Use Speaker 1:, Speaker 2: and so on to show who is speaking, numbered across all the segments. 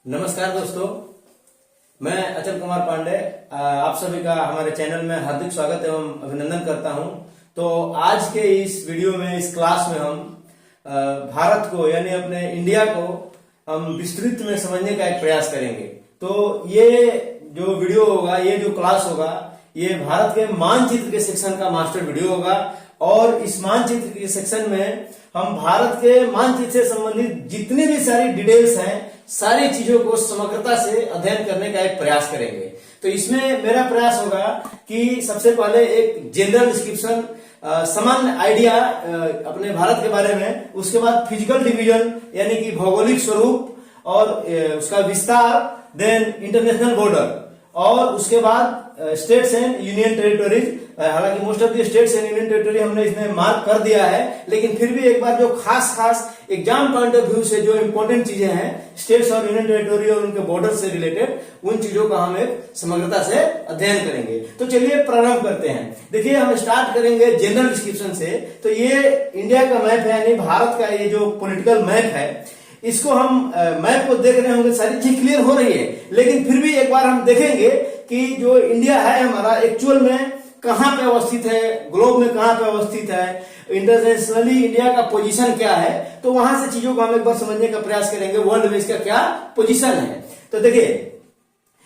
Speaker 1: नमस्कार दोस्तों, मैं अचल कुमार पांडे आप सभी का हमारे चैनल में हार्दिक स्वागत एवं अभिनंदन करता हूं। तो आज के इस वीडियो में, इस क्लास में हम भारत को यानी अपने इंडिया को हम विस्तृत में समझने का एक प्रयास करेंगे। तो ये जो वीडियो होगा, ये जो क्लास होगा, ये भारत के मानचित्र के सेक्शन का मास्टर वीडियो होगा। और इस मानचित्र के सेक्शन में हम भारत के मानचित्र से संबंधित जितनी भी सारी डिटेल्स हैं, सारी चीजों को समग्रता से अध्ययन करने का एक प्रयास करेंगे। तो इसमें मेरा प्रयास होगा कि सबसे पहले एक जनरल डिस्क्रिप्शन, सामान्य आइडिया अपने भारत के बारे में, उसके बाद फिजिकल डिवीजन यानी कि भौगोलिक स्वरूप और उसका विस्तार, देन इंटरनेशनल बॉर्डर, और उसके बाद स्टेट्स एंड यूनियन टेरिटोरीज। हालांकि most of the states and union territory हमने इसमें मार्क कर दिया है, लेकिन फिर भी एक बार जो खास एग्जाम पॉइंट ऑफ व्यू से जो इंपॉर्टेंट चीजें हैं स्टेट्स और यूनियन टेरिटोरी और उनके बॉर्डर से रिलेटेड, उन चीजों का हम एक समग्रता से अध्ययन करेंगे। तो चलिए प्रारंभ करते हैं। देखिए, हम स्टार्ट करेंगे जनरल डिस्क्रिप्शन से। तो ये इंडिया का मैप है, यानी भारत का ये जो पॉलिटिकल मैप है, इसको हम मैप को देख रहे होंगे, सारी चीज क्लियर हो रही है। लेकिन फिर भी एक बार हम देखेंगे कि जो इंडिया है हमारा एक्चुअल में कहां पे अवस्थित है, ग्लोब में कहां पे अवस्थित है, इंटरनेशनली इंडिया का पोजीशन क्या है। तो वहां से चीजों को हम एक बार समझने का प्रयास करेंगे, वर्ल्ड में इसका क्या पोजीशन है। तो देखिए,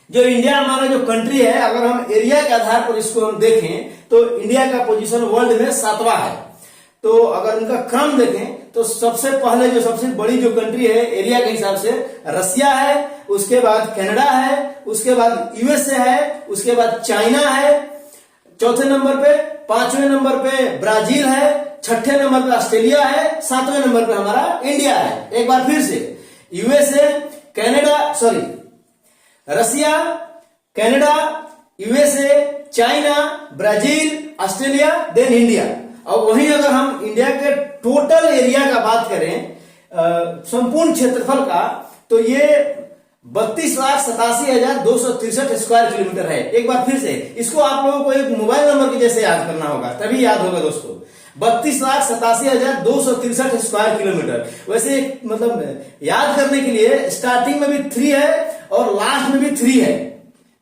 Speaker 1: जो इंडिया हमारा जो कंट्री है, अगर हम एरिया के आधार पर इसको हम देखें तो इंडिया का पोजीशन वर्ल्ड में 7वां है। तो अगर उनका क्रम देखें तो सबसे पहले जो सबसे बड़ी जो कंट्री है एरिया के हिसाब से रसिया है, उसके बाद कनाडा है, उसके बाद यूएसए है, उसके बाद चाइना है, चौथे नंबर पे, 5वें नंबर पे ब्राजील है, 6ठे नंबर पे ऑस्ट्रेलिया है, 7वें नंबर पे हमारा इंडिया है। एक बार फिर से, USA, Russia, Canada, USA, China, Brazil, Australia, then India. और वहीं अगर हम इंडिया के टोटल एरिया का बात करें, संपूर्ण क्षेत्रफल का, तो ये 32,87,263 स्क्वायर किलोमीटर है। एक बार फिर से इसको आप लोगों को एक मोबाइल नंबर के जैसे याद करना होगा, तभी याद होगा दोस्तों। 32,87,263 स्क्वायर किलोमीटर। वैसे मतलब याद करने के लिए स्टार्टिंग में भी 3 है और लास्ट में भी 3 है।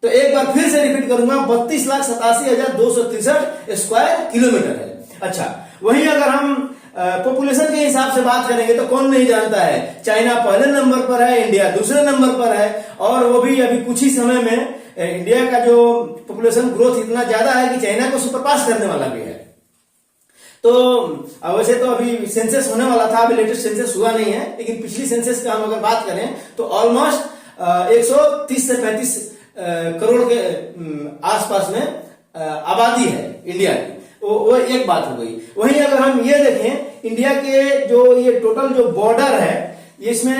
Speaker 1: तो एक बार फिर से रिपीट करूंगा, 32,87,263 स्क्वायर किलोमीटर है। अच्छा, वहीं अगर हम पॉपुलेशन के हिसाब से बात करेंगे तो कौन नहीं जानता है, चाइना पहले नंबर पर है, इंडिया दूसरे नंबर पर है, और वो भी अभी कुछ ही समय में इंडिया का जो पॉपुलेशन ग्रोथ इतना ज्यादा है कि चाइना को सुपरपास करने वाला भी है। तो वैसे तो अभी सेंसस होने वाला था, अभी लेटेस्ट सेंसस हुआ नहीं है, लेकिन पिछली सेंसस का हम अगर बात करें तो ऑलमोस्ट 130 से 35 करोड़ के आसपास में आबादी है इंडिया की। वो एक बात हो गई। वहीं अगर हम ये देखें, इंडिया के जो ये टोटल जो बॉर्डर है, इसमें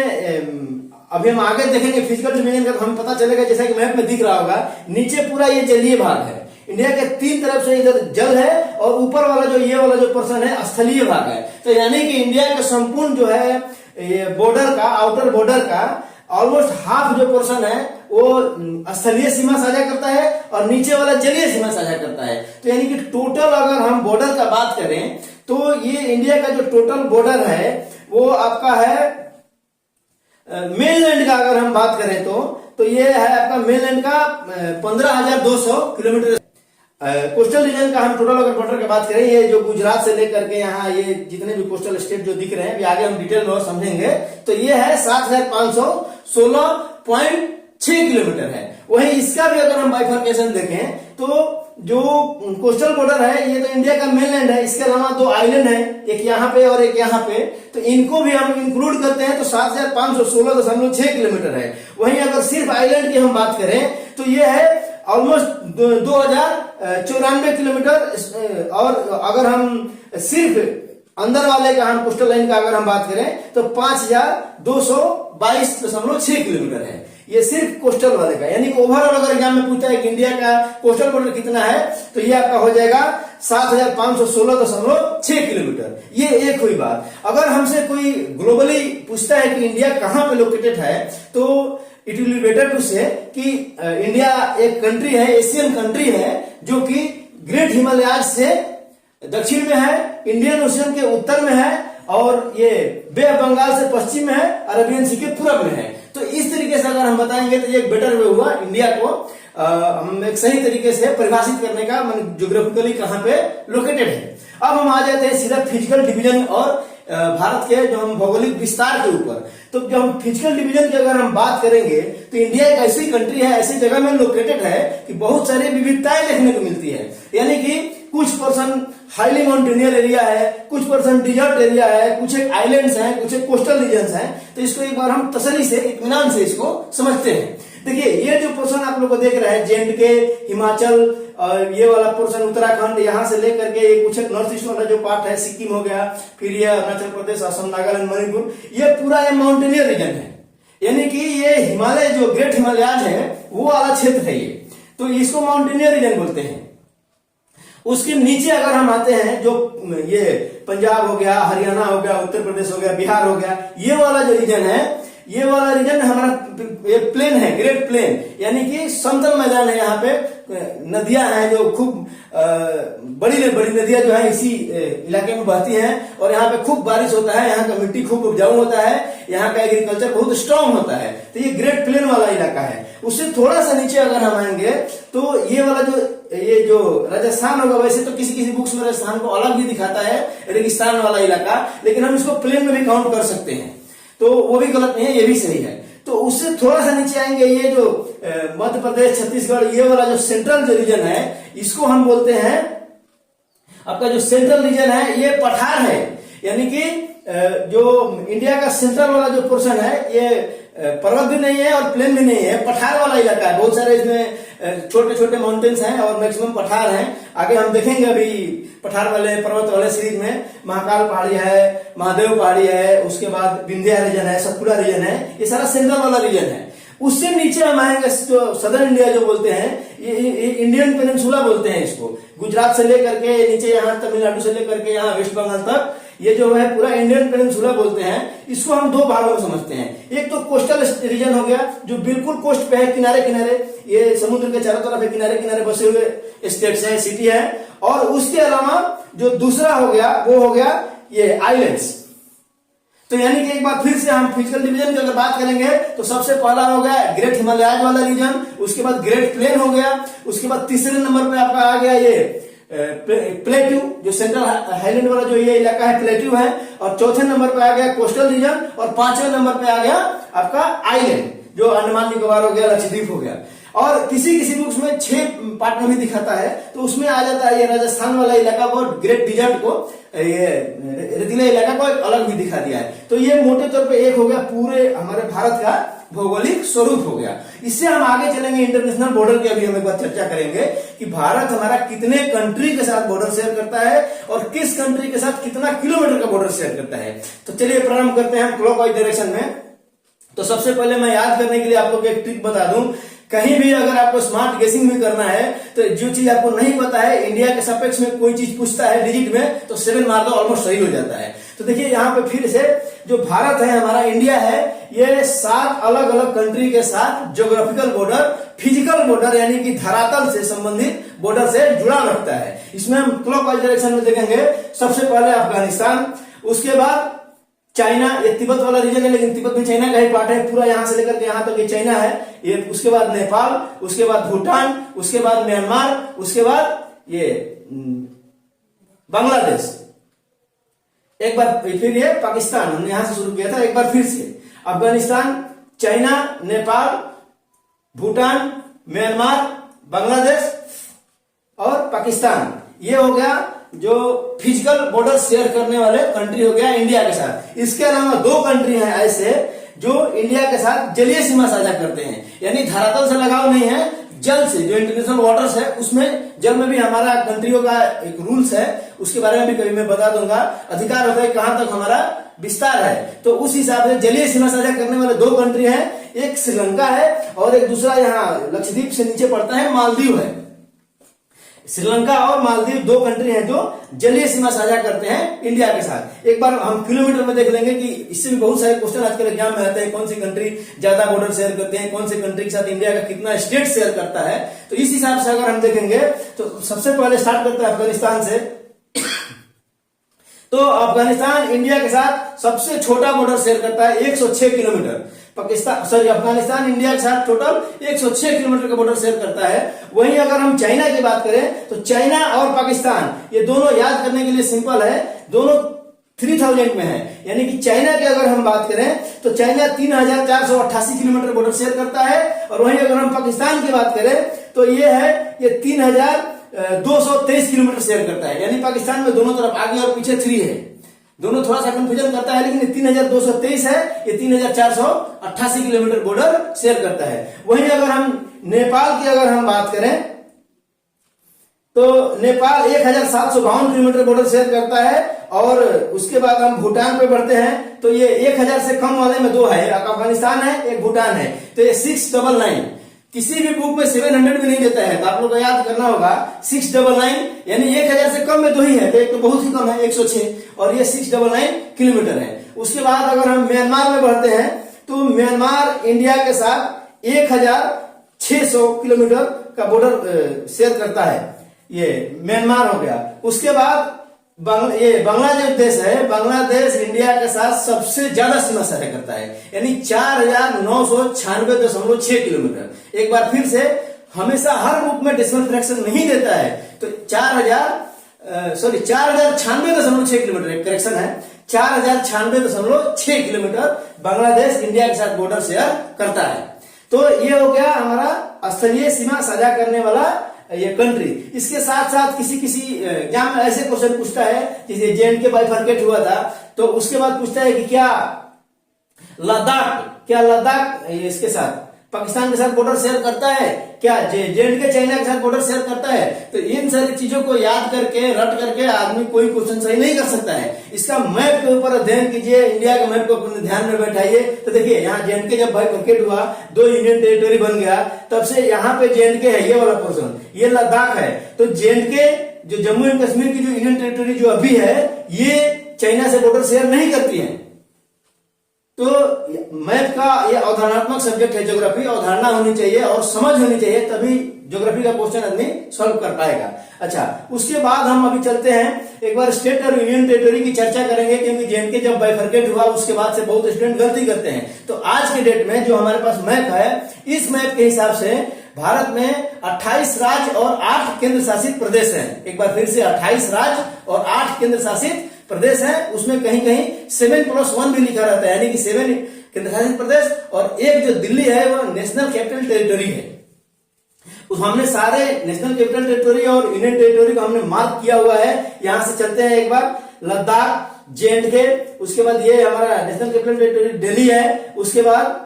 Speaker 1: अभी हम आगे देखेंगे फिजिकल डिवीजन का, तो हमें पता चलेगा, जैसा कि मैप में दिख रहा होगा, नीचे पूरा ये जलीय भाग है। इंडिया के 3 तरफ से इधर जल है और ऊपर वाला जो ये वाला जो पोर्शन है स्थलीय भाग है। तो यानी कि इंडिया का संपूर्ण जो है ये बॉर्डर का, आउटर बॉर्डर का ऑलमोस्ट हाफ जो पोर्शन है वो स्थलीय सीमा साझा करता है और नीचे वाला जलीय सीमा साझा करता है। तो यानी कि टोटल अगर हम बॉर्डर का बात करें तो ये इंडिया का जो टोटल बॉर्डर है वो आपका है, मेनलैंड का अगर हम बात करें तो ये है आपका मेनलैंड का 15,200 किलोमीटर। कोस्टल रीजन का हम टोटल अगर बॉर्डर की बात करें, ये जो गुजरात से लेकर के यहाँ ये जितने भी कोस्टल स्टेट जो दिख रहे हैं, अभी आगे हम डिटेल में और समझेंगे, तो ये है 7,516.6 किलोमीटर है। वहीं इसका भी अगर हम बाइफर्केशन देखें तो जो कोस्टल बॉर्डर है ये तो इंडिया का मेनलैंड है, इसके अलावा 2 आइलैंड है, एक यहाँ पे और एक यहाँ पे, तो इनको भी हम इंक्लूड करते हैं तो 7,516.6 किलोमीटर है। वहीं अगर सिर्फ आइलैंड की हम बात करें तो ये है ऑलमोस्ट 2,094 किलोमीटर। और अगर हम सिर्फ अंदर वाले का, हम कोस्टल लाइन का अगर हम बात करें तो 5,222.6 किलोमीटर है। ये सिर्फ कोस्टल वाले का, यानी कि ओवरऑल अगर एग्जाम में पूछता है कि इंडिया का कोस्टल बॉर्डर कितना है तो ये आपका हो जाएगा 7,516.6 किलोमीटर। ये एक हुई बात। अगर हमसे कोई ग्लोबली पूछता है कि इंडिया कहां पे लोकेटेड है तो it will be better to say कि इंडिया एक कंट्री है, एशियन कंट्री है, जो कि ग्रेट हिमालयाज से दक्षिण में है, इंडियन ओशियन के उत्तर में है, और ये बे ऑफ बंगाल से पश्चिम में है, अरेबियन सी के पूरब में है। तो इस तरीके तरीके से अगर हम बताएंगे तो ये एक बेटर वे हुआ इंडिया को हम एक सही तरीके से परिभाषित करने का, ज्योग्राफिकली कहाँ पे लोकेटेड है। अब हम आ जाते हैं सीधा फिजिकल डिवीजन और भारत के जो हम भौगोलिक विस्तार के ऊपर। तो जब हम फिजिकल डिवीजन की अगर हम बात करेंगे तो इंडिया एक ऐसी कंट्री है, ऐसी जगह में लोकेटेड है कि बहुत सारी विविधताएं देखने को मिलती है। यानी कि कुछ परसेंट हाईली माउंटेनियर एरिया है, कुछ परसेंट डिजर्ट एरिया है, कुछ एक आइलैंड्स हैं, कुछ एक कोस्टल रीजन्स हैं। तो इसको एक बार हम तसल्ली से, इत्मीनान से इसको समझते हैं। देखिए ये जो पोर्शन आप लोग को देख रहे हैं, J&K, हिमाचल और ये वाला पोर्शन उत्तराखंड, यहाँ से लेकर के ये कुछ नॉर्थ ईस्ट वाला जो पार्ट है, सिक्किम हो गया, फिर ये अरुणाचल प्रदेश, असम, नागालैंड, मणिपुर, ये पूरा ये माउंटेनियर रीजन है। यानी कि ये हिमालय जो ग्रेट हिमालयाज है वो वाला क्षेत्र है ये, तो इसको माउंटेनियर रीजन बोलते हैं। उसके नीचे अगर हम आते हैं, जो ये पंजाब हो गया, हरियाणा हो गया, उत्तर प्रदेश हो गया, बिहार हो गया, ये वाला जो रीजन है, ये वाला रीजन हमारा ये प्लेन है, ग्रेट प्लेन, यानी कि समतल मैदान है। यहाँ पे नदियां हैं जो खूब बड़ी बड़ी नदियां जो है इसी इलाके में बहती हैं, और यहाँ पे खूब बारिश होता है, यहाँ का मिट्टी खूब उपजाऊ होता है, यहाँ का एग्रीकल्चर बहुत स्ट्रांग होता है। तो ये ग्रेट प्लेन वाला इलाका है। उससे थोड़ा सा नीचे अगर हम आएंगे तो ये वाला जो राजस्थान होगा, वैसे तो किसी किसी बुक्स में राजस्थान को अलग भी दिखाता है, रेगिस्तान वाला इलाका, लेकिन हम इसको प्लेन में भी काउंट कर सकते हैं, तो वो भी गलत नहीं है, ये भी सही है। तो उससे थोड़ा सा नीचे आएंगे, ये जो मध्य प्रदेश, छत्तीसगढ़, ये वाला जो सेंट्रल जो रीजन है, इसको हम बोलते हैं, आपका जो सेंट्रल रीजन है ये पठार है। यानी कि जो इंडिया का सेंट्रल वाला जो पोर्शन है, ये पर्वत भी नहीं है और प्लेन भी नहीं है, पठार वाला इलाका है। बहुत सारे इसमें छोटे छोटे माउंटेन्स हैं और मैक्सिमम पठार हैं। आगे हम देखेंगे अभी पठार वाले, पर्वत वाले सीरीज में महाकाल पहाड़ी है, महादेव पहाड़ी है, उसके बाद विंध्या रीजन है, सतपुड़ा रीजन है, ये सारा सेंट्रल वाला रीजन है। उससे नीचे हम आएंगे जो सदर्न इंडिया जो बोलते हैं, ये इंडियन पेनिनसुला बोलते हैं इसको। गुजरात से लेकर के नीचे यहाँ तमिलनाडु से लेकर के यहाँ वेस्ट बंगाल तक, ये जो है पूरा इंडियन पेनिनसुला बोलते हैं। इसको हम दो भागों में समझते हैं। एक तो कोस्टल रीजन हो गया, जो बिल्कुल कोस्ट पे है, किनारे किनारे, ये समुद्र के चारों तरफ किनारे किनारे बसे हुए स्टेट्स हैं, सिटी है। और उसके अलावा जो दूसरा हो गया वो हो गया ये आइलैंड्स। तो यानी कि एक बार फिर से हम फिजिकल डिवीजन की अगर बात करेंगे तो सबसे पहला हो गया ग्रेट हिमालयाज वाला रीजन, उसके बाद ग्रेट प्लेन हो गया, उसके बाद तीसरे नंबर पे आपका आ गया ये प्लेट्यू, जो सेंट्रल हाईलैंड वाला जो ये इलाका है प्लेट्यू है, और चौथे नंबर पे आ गया कोस्टल रीजन, और पांचवें नंबर पे आ गया आपका आइलैंड, जो अंडमान निकोबार हो गया, लक्षद्वीप हो गया। और किसी किसी बुक्स में 6 पार्ट में भी दिखाता है, तो उसमें आ जाता है ये राजस्थान वाला इलाका को, ग्रेट डिजर्ट को, ये रेतीला इलाका को एक अलग भी दिखा दिया है। तो ये मोटे तौर पे एक हो गया पूरे हमारे भारत का भौगोलिक स्वरूप हो गया। इससे हम आगे चलेंगे इंटरनेशनल बॉर्डर की, अभी हम एक बार चर्चा करेंगे कि भारत हमारा कितने कंट्री के साथ बॉर्डर शेयर करता है और किस कंट्री के साथ कितना किलोमीटर का बॉर्डर शेयर करता है। तो चलिए प्रारंभ करते हैं हम क्लॉकवाइज डायरेक्शन में। तो सबसे पहले मैं याद करने के लिए आप लोग को एक ट्रिक बता दूं, कहीं भी अगर आपको स्मार्ट गेसिंग भी करना है तो जो चीज आपको नहीं पता है, इंडिया के सापेक्ष में कोई चीज पूछता है डिजिट में, तो 7 मार दो, ऑलमोस्ट सही हो जाता है। तो देखिए यहाँ पे फिर से जो भारत है हमारा, इंडिया है, ये 7 अलग अलग कंट्री के साथ ज्योग्राफिकल बॉर्डर, फिजिकल बॉर्डर यानी कि धरातल से संबंधित बॉर्डर से जुड़ा रखता है। इसमें हम क्लॉकवाइज डायरेक्शन में देखेंगे। सबसे पहले अफगानिस्तान, उसके बाद चाइना, ये तिब्बत वाला रीजन है लेकिन तिब्बत भी चाइना का ही पार्ट है, पूरा यहां से लेकर के यहां तक ये चाइना है ये। उसके बाद नेपाल, उसके बाद भूटान, उसके बाद म्यांमार, उसके बाद ये बांग्लादेश, एक बार फिर ये पाकिस्तान, हमने यहां से शुरू किया था, एक बार फिर से अफगानिस्तान, चाइना, नेपाल, भूटान, म्यांमार, बांग्लादेश और पाकिस्तान। ये हो गया जो फिजिकल बॉर्डर शेयर करने वाले कंट्री हो गया इंडिया के साथ। इसके अलावा 2 कंट्री हैं ऐसे जो इंडिया के साथ जलीय सीमा साझा करते हैं, यानी धरातल से लगाव नहीं है, जल से, जो इंटरनेशनल वाटर्स है उसमें, जल में भी हमारा कंट्रियों का एक रूल्स है, उसके बारे में भी कभी मैं बता दूंगा। अधिकार होता है कहां तक हमारा विस्तार है, तो उस हिसाब से जलीय सीमा साझा करने वाले 2 कंट्री हैं, एक श्रीलंका है और एक दूसरा यहाँ लक्षद्वीप से नीचे पड़ता है मालदीव है। श्रीलंका और मालदीव 2 कंट्री हैं जो जलीय सीमा साझा करते हैं इंडिया के साथ। एक बार हम किलोमीटर में देख लेंगे कि इससे भी बहुत सारे क्वेश्चन आजकल एग्जाम में आते हैं, कौन सी कंट्री ज्यादा बॉर्डर शेयर करते हैं, कौन सी कंट्री के साथ इंडिया का कितना स्टेट शेयर करता है। तो इस हिसाब से अगर हम देखेंगे तो सबसे पहले स्टार्ट करते हैं अफगानिस्तान से। तो अफगानिस्तान इंडिया के साथ सबसे छोटा बॉर्डर शेयर करता है 106 किलोमीटर। अफगानिस्तान इंडिया के साथ टोटल 106 किलोमीटर का बॉर्डर शेयर करता है। वहीं अगर हम चाइना की बात करें तो चाइना और पाकिस्तान ये दोनों याद करने के लिए सिंपल है, दोनों 3000 में है। यानी कि चाइना की अगर हम बात करें तो चाइना 3488 किलोमीटर बॉर्डर शेयर करता है, और वहीं अगर हम पाकिस्तान की बात करें तो ये 3223 किलोमीटर शेयर करता है। यानी पाकिस्तान में दोनों तरफ आगे और पीछे 3 है, दोनों थोड़ा सा कंफ्यूजन करता है, लेकिन 3223 है, ये 3488 किलोमीटर बॉर्डर शेयर करता है। वहीं अगर हम नेपाल की अगर हम बात करें तो नेपाल 1752 किलोमीटर बॉर्डर शेयर करता है, और उसके बाद हम भूटान पे बढ़ते हैं तो ये 1000 से कम वाले में 2 है, एक अफगानिस्तान है एक भूटान है, तो ये 699। किसी भी बुक में 700 भी नहीं देता है, तो आप लोग को याद करना होगा 699, यानी 1000 से कम में 2 ही है, तो एक तो बहुत ही कम है 106, और ये 699 किलोमीटर है। उसके बाद अगर हम म्यांमार में बढ़ते हैं तो म्यांमार इंडिया के साथ 1600 किलोमीटर का बॉर्डर शेयर करता है, ये म्यांमार हो गया। उसके बाद ये बांग्लादेश देश है, बांग्लादेश इंडिया के साथ सबसे ज्यादा सीमा साझा करता है, यानी 4996.6 किलोमीटर। एक बार फिर से, हमेशा हर बुक में डेसिमल फ्रैक्शन नहीं देता है, तो 4096.6 किलोमीटर, एक करेक्शन है, 4096.6 किलोमीटर बांग्लादेश इंडिया के साथ बॉर्डर शेयर करता है। तो ये हो गया हमारा स्थलीय सीमा साझा करने वाला ये कंट्री। इसके साथ साथ किसी एग्जाम में ऐसे क्वेश्चन पूछता है, जैसे J&K बाइफरकेट हुआ था, तो उसके बाद पूछता है कि क्या लद्दाख इसके साथ पाकिस्तान के साथ बॉर्डर शेयर करता है, क्या J&K चाइना के साथ बॉर्डर शेयर करता है। तो इन सारी चीजों को याद करके रट करके आदमी कोई क्वेश्चन सही नहीं कर सकता है। इसका मैप के ऊपर अध्ययन कीजिए, इंडिया के मैप को अपने ध्यान में बैठाइए, तो देखिए यहाँ J&K जब बाइफरकेट हुआ, 2 यूनियन टेरिटोरी बन गया, तब से यहाँ पे J&K है, ये वाला पोर्शन, ये लद्दाख है। तो J&K जो जम्मू एंड कश्मीर की जो यूनियन टेरिटोरी जो अभी है, ये चाइना से बॉर्डर शेयर नहीं करती है। तो मैथ का ये अवधारणात्मक सब्जेक्ट है, ज्योग्राफी अवधारणा होनी चाहिए और समझ होनी चाहिए, तभी ज्योग्राफी का क्वेश्चन आदमी सॉल्व कर पाएगा। अच्छा, उसके बाद हम अभी चलते हैं, एक बार स्टेट और यूनियन टेरिटोरी की चर्चा करेंगे, क्योंकि J&K जब बाइफरकेट हुआ उसके बाद से बहुत स्टूडेंट गलती करते हैं। तो आज के डेट में जो हमारे पास मैप है, इस मैप के हिसाब से भारत में 28 राज्य और 8 केंद्र शासित प्रदेश हैं। एक बार फिर से 28 राज्य और 8 केंद्र शासित प्रदेश है, उसमें कहीं कहीं 7+1 भी लिखा रहता है, यानी कि 7 केंद्र शासित प्रदेश, और एक जो दिल्ली है वो नेशनल कैपिटल टेरिटोरी है। हमने सारे नेशनल कैपिटल टेरिटोरी और यूनियन टेरिटोरी को हमने मार्क किया हुआ है। यहां से चलते हैं एक बार, लद्दाख, J&K, उसके बाद ये हमारा नेशनल कैपिटल टेरिटोरी दिल्ली है, उसके बाद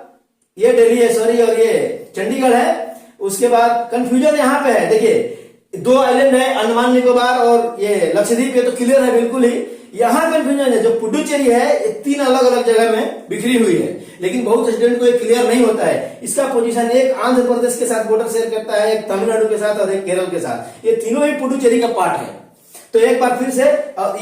Speaker 1: ये दिल्ली है सॉरी, और ये चंडीगढ़ है। उसके बाद कंफ्यूजन यहाँ पे है, देखिए 2 आइलैंड है, अंडमान निकोबार और ये लक्षद्वीप, ये तो क्लियर है बिल्कुल ही। यहाँ कंफ्यूजन है, जो पुडुचेरी है ये 3 अलग अलग जगह में बिखरी हुई है, लेकिन बहुत स्टूडेंट को ये क्लियर नहीं होता है। इसका पोजीशन एक आंध्र प्रदेश के साथ बॉर्डर शेयर करता है, एक तमिलनाडु के साथ और एक केरल के साथ, ये तीनों ही पुडुचेरी का पार्ट है। तो एक बार फिर से,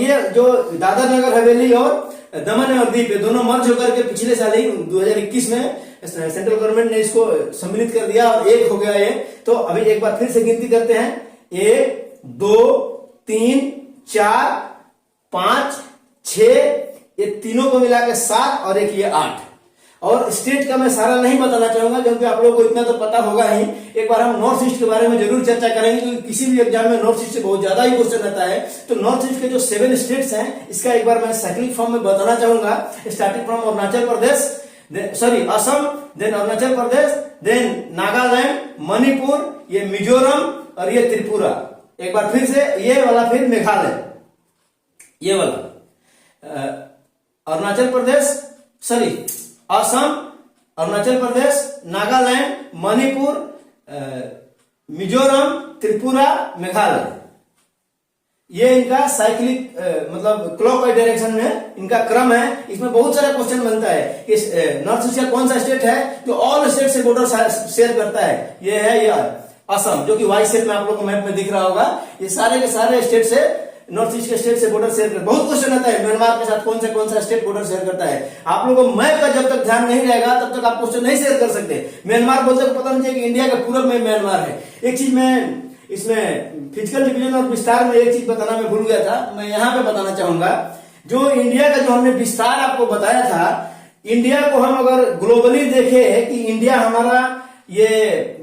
Speaker 1: ये जो दादर नगर हवेली और दमन और दीव, ये दोनों मर्ज होकर के पिछले साल ही 2021 में सेंट्रल गवर्नमेंट ने इसको सम्मिलित कर दिया और एक हो गया ये। तो अभी एक बार फिर से गिनती करते हैं, 1 2 3 4 5 6, ये तीनों को मिला के 7 और एक ये 8। और स्टेट का मैं सारा नहीं बताना चाहूंगा, क्योंकि आप लोगों को इतना तो पता होगा ही। एक बार हम नॉर्थ ईस्ट के बारे में जरूर चर्चा करेंगे, क्योंकि किसी भी एग्जाम में नॉर्थ ईस्ट से बहुत ज्यादा ही क्वेश्चन आता है। तो नॉर्थ ईस्ट के जो 7 स्टेट्स हैं, इसका एक बार मैं साइक्लिक फॉर्म में बताना चाहूंगा, starting from Arunachal Pradesh, Assam, then Arunachal Pradesh, then Nagaland, Manipur, ये मिजोरम और ये त्रिपुरा। एक बार फिर से ये वाला, फिर मेघालय, ये वाला अरुणाचल प्रदेश, असम, अरुणाचल प्रदेश, नागालैंड, मणिपुर, मिजोरम, त्रिपुरा, मेघालय, ये इनका साइक्लिक मतलब क्लॉकवाइज डायरेक्शन में इनका क्रम है। इसमें बहुत सारा क्वेश्चन बनता है कि नॉर्थ ईस्ट का कौन सा स्टेट है जो ऑल स्टेट से बॉर्डर शेयर करता है। ये है ये असम, जो कि वाई शेप में आप लोग को मैप में दिख रहा होगा। ये सारे के सारे स्टेट से, नॉर्थ ईस्ट के स्टेट से बॉर्डर शेयर करता है। बहुत क्वेश्चन आता है म्यांमार के साथ कौन सा स्टेट बॉर्डर शेयर करता है। आप लोगों को मैप का जब तक ध्यान नहीं रहेगा तब तक आप क्वेश्चन नहीं शेयर कर सकते। म्यांमार बोलते पता नहीं कि इंडिया के पूरब में म्यांमार है। एक चीज मैं इसमें फिजिकल डिवीजन और विस्तार में एक चीज बताना मैं भूल गया था, मैं यहाँ पे बताना चाहूंगा। जो इंडिया का जो हमने विस्तार आपको बताया था, इंडिया को हम अगर ग्लोबली देखें कि इंडिया हमारा ये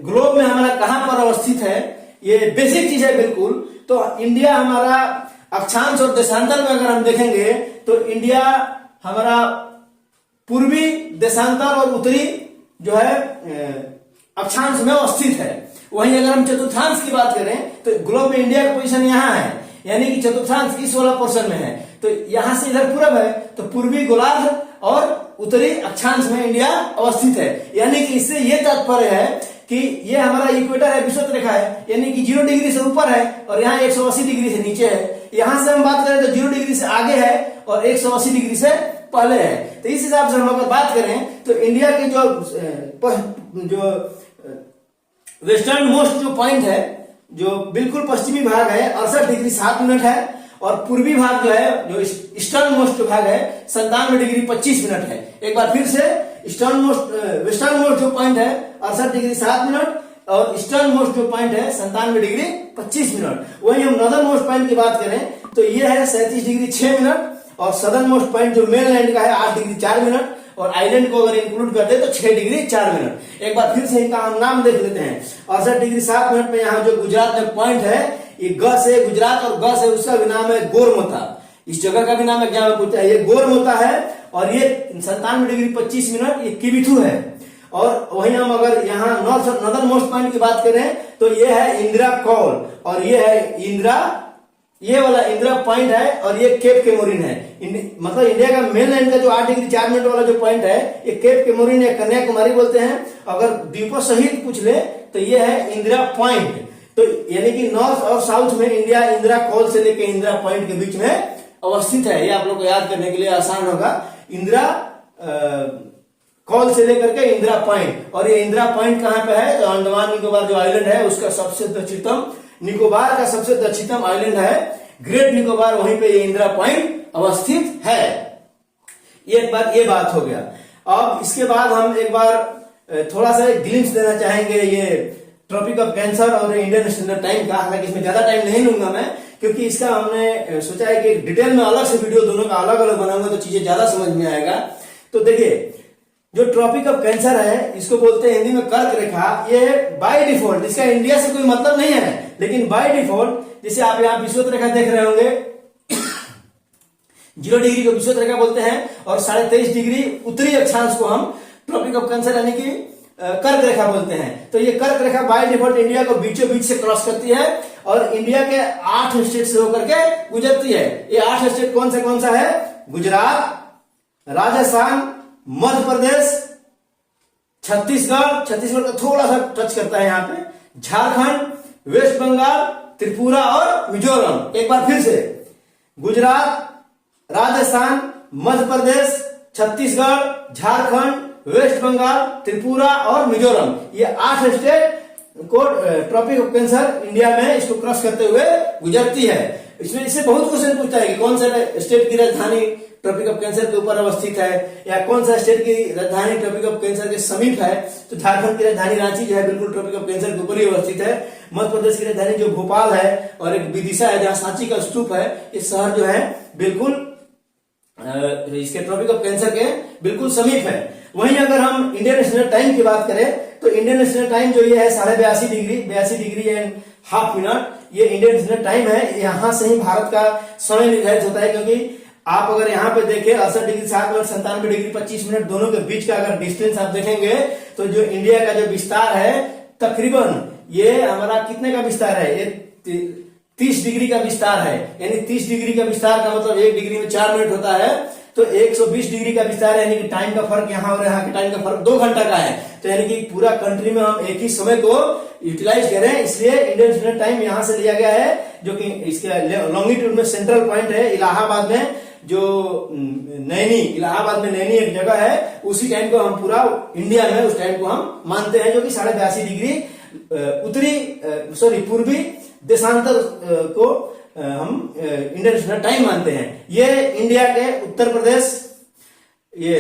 Speaker 1: ग्लोब में हमारा कहां पर अवस्थित है, ये बेसिक चीज है बिल्कुल। तो इंडिया हमारा अक्षांश और देशांतर में अगर हम देखेंगे तो इंडिया हमारा पूर्वी देशांतर और उत्तरी जो है अक्षांश में अवस्थित है। वहीं अगर हम चतुर्थांश की बात करें तो ग्लोब में इंडिया का पोजीशन यहाँ है, यानी कि चतुर्थांश इस वाला पोर्शन में है। तो यहां से इधर पूरब है, तो पूर्वी गोलार्ध और उत्तरी अक्षांश में इंडिया अवस्थित है। यानी कि इससे यह तात्पर्य है कि ये हमारा इक्वेटर है, विषुवत रेखा है, यानी कि 0 डिग्री से ऊपर है और यहाँ 180 डिग्री से नीचे है। यहां से हम बात करें तो 0 डिग्री से आगे है और 180 डिग्री से पहले है। तो इस हिसाब से हम अगर बात करें तो इंडिया के जो वेस्टर्न मोस्ट जो पॉइंट है, जो बिल्कुल पश्चिमी भाग है 68 डिग्री 7 मिनट है, और पूर्वी भाग जो है, जो ईस्टर्न मोस्ट जो भाग है 97 डिग्री 25 मिनट है। एक बार फिर से वेस्टर्न मोस्ट जो पॉइंट है 68 डिग्री 7 मिनट और ईस्टर्न मोस्ट जो पॉइंट है 97 डिग्री 25 मिनट। वहीं हम नॉर्दर्न मोस्ट पॉइंट की बात करें तो ये है 37 डिग्री 6 मिनट, और सदर्न मोस्ट पॉइंट जो मेनलैंड का है 8 डिग्री 4 मिनट, और आइलैंड को अगर इंक्लूड करते तो 6 डिग्री 4 मिनट। एक बार फिर से इनका हम नाम देख लेते हैं। 68 डिग्री 7 मिनट में यहाँ जो गुजरात में पॉइंट है, ये ग से गुजरात और ग से उसका भी नाम है गोरमोता। इस जगह का भी नाम एग्जाम में पूछता है, ये गोरमोता है और ये 97 डिग्री 25 मिनट ये किबिथु है। और वहीं हम अगर यहाँ नॉर्दर्न मोस्ट पॉइंट की बात करें तो ये है इंदिरा कौल, और ये है इंदिरा, ये वाला इंदिरा पॉइंट है, और ये केप केमोरिन है। मतलब इंडिया का मेन लैंड का जो 8 डिग्री 4 मिनट वाला जो पॉइंट है, ये केप केमोरिन या कन्याकुमारी बोलते हैं। अगर द्वीपों सहित पूछ ले तो ये है इंदिरा पॉइंट। तो यानी कि नॉर्थ और साउथ में इंडिया इंदिरा कौल से लेकर इंदिरा पॉइंट के बीच में अवस्थित है। ये आप लोग को याद करने के लिए आसान होगा, इंदिरा कौल से लेकर के इंदिरा पॉइंट। और ये इंदिरा पॉइंट कहां पे है, तो अंडमान निकोबार जो आइलैंड है उसका सबसे दक्षिणतम, निकोबार का सबसे दक्षिणतम आइलैंड है ग्रेट निकोबार, वहीं पे ये इंदिरा पॉइंट अवस्थित है। ये बात हो गया। अब इसके बाद हम एक बार थोड़ा सा ग्लिम्स देना चाहेंगे ये ट्रॉपिक ऑफ कैंसर और इंडियन स्टैंडर्ड टाइम का। हालांकि इसमें ज्यादा टाइम नहीं लूंगा मैं, क्योंकि इसका हमने सोचा है कि डिटेल में अलग से वीडियो दोनों का अलग अलग बनाऊंगा तो चीजें ज्यादा समझ में आएगा। तो देखिए, जो ट्रॉपिक ऑफ कैंसर है इसको बोलते हैं हिंदी में कर्क रेखा। ये बाय डिफॉल्ट, इसका इंडिया से कोई मतलब नहीं है, लेकिन बाय डिफॉल्ट जैसे आप यहाँ विषुवत रेखा देख रहे होंगे 0 डिग्री को विषुवत रेखा बोलते हैं, और 23.5 डिग्री उत्तरी अक्षांश को हम ट्रॉपिक ऑफ कैंसर यानी कि कर्क रेखा बोलते हैं। तो ये कर्क रेखा बाय डिफॉल्ट इंडिया को बीचों बीच से क्रॉस करती है और इंडिया के 8 स्टेट से होकर के गुजरती है। ये 8 स्टेट कौन सा है, गुजरात, राजस्थान, मध्य प्रदेश, छत्तीसगढ़ का थोड़ा सा टच करता है यहाँ पे, झारखंड, वेस्ट बंगाल, त्रिपुरा और मिजोरम। एक बार फिर से, गुजरात, राजस्थान, मध्य प्रदेश, छत्तीसगढ़, झारखंड, वेस्ट बंगाल, त्रिपुरा और मिजोरम, ये 8 स्टेट को ट्रॉपिक ऑफ कैंसर इंडिया में इसको क्रॉस करते हुए गुजरती है। इसमें इससे बहुत क्वेश्चन पूछता है कि कौन सा स्टेट की राजधानी ट्रॉपिक ऑफ कैंसर के ऊपर अवस्थित है, या कौन सा स्टेट की राजधानी ट्रॉपिक ऑफ कैंसर के समीप है। तो झारखंड की राजधानी रांची जो है बिल्कुल ट्रॉपिक ऑफ कैंसर के ऊपर ही अवस्थित है। मध्य प्रदेश की राजधानी जो भोपाल है, और एक विदिशा है जहां सांची का स्तूप है, इस शहर जो है बिल्कुल इसके ट्रॉपिक ऑफ कैंसर के बिल्कुल समीप है। वहीं अगर हम इंडियन स्टैंडर्ड टाइम की बात करें तो इंडियन स्टैंडर्ड टाइम जो ये है 82.5 डिग्री एंड हाफ मिनट, ये इंडियन स्टैंडर्ड टाइम है। यहां से ही भारत का समय निर्धारित होता है, क्योंकि आप अगर यहाँ पे देखें 68 डिग्री 7 मिनट, 97 डिग्री 25 मिनट, दोनों के बीच का अगर डिस्टेंस आप देखेंगे तो जो इंडिया का जो विस्तार है तकरीबन ये हमारा कितने का विस्तार है, ये 30 डिग्री का विस्तार है। यानी 30 डिग्री का विस्तार का मतलब 1 डिग्री में 4 मिनट होता है, तो 120 डिग्री का विस्तार है। यानी कि टाइम का फर्क यहाँ और यहाँ के टाइम का फर्क 2 घंटा का है। तो यानी कि पूरा कंट्री में हम एक ही समय को यूटिलाइज करें, इसलिए इंडियन स्टैंडर्ड टाइम यहाँ से लिया गया है, जो कि इसके लॉन्गिट्यूड में सेंट्रल पॉइंट है इलाहाबाद में, जो इलाहाबाद में नैनी एक जगह है, उसी टाइम को हम पूरा इंडिया में उस टाइम को हम मानते हैं, जो कि 82.5 डिग्री पूर्वी देशांतर को हम इंडियन स्टैंडर्ड टाइम मानते हैं। ये इंडिया के उत्तर प्रदेश, ये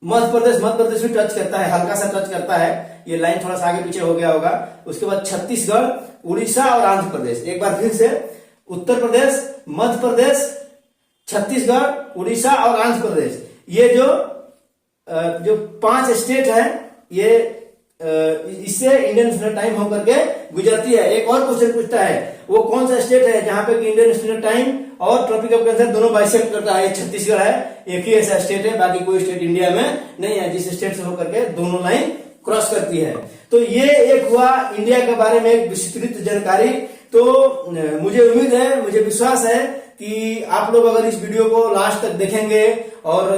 Speaker 1: मध्य प्रदेश भी टच करता है, हल्का सा टच करता है। ये लाइन थोड़ा सा आगे पीछे हो गया होगा। उसके बाद छत्तीसगढ़, उड़ीसा और आंध्र प्रदेश। एक बार फिर से, उत्तर प्रदेश, मध्य प्रदेश, छत्तीसगढ़, उड़ीसा और आंध्र प्रदेश, ये जो 5 स्टेट है, ये इससे इंडियन स्टैंडर्ड टाइम होकर के गुजरती है। एक और क्वेश्चन पूछता है, वो कौन सा स्टेट है जहां पे इंडियन स्टैंडर्ड टाइम और ट्रॉपिक ऑफ कैंसर दोनों बाइसेक्ट करता है? छत्तीसगढ़ है, एक ही ऐसा स्टेट है, बाकी कोई स्टेट इंडिया में नहीं है जिस स्टेट से होकर के दोनों लाइन क्रॉस करती है। तो ये एक हुआ इंडिया के बारे में एक विस्तृत जानकारी। तो मुझे उम्मीद है, मुझे विश्वास है कि आप लोग अगर इस वीडियो को लास्ट तक देखेंगे और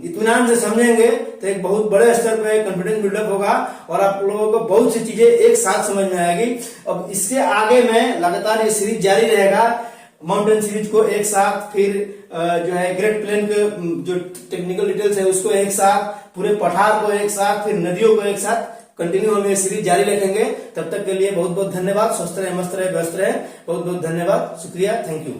Speaker 1: इत्मीनान से समझेंगे तो एक बहुत बड़े स्तर पे कॉन्फिडेंस बिल्डअप होगा और आप लोगों को बहुत सी चीजें एक साथ समझ में आएगी। अब इसके आगे में लगातार ये सीरीज जारी रहेगा, माउंटेन सीरीज को एक साथ, फिर जो है ग्रेट प्लेन के जो टेक्निकल डिटेल्स है उसको एक साथ, पूरे पठार को एक साथ, फिर नदियों को एक साथ कंटिन्यू हम ये सीरीज जारी रखेंगे। तब तक के लिए बहुत बहुत धन्यवाद। स्वस्थ रहे, मस्त रहे, व्यस्त रहे। बहुत बहुत धन्यवाद, शुक्रिया, थैंक यू।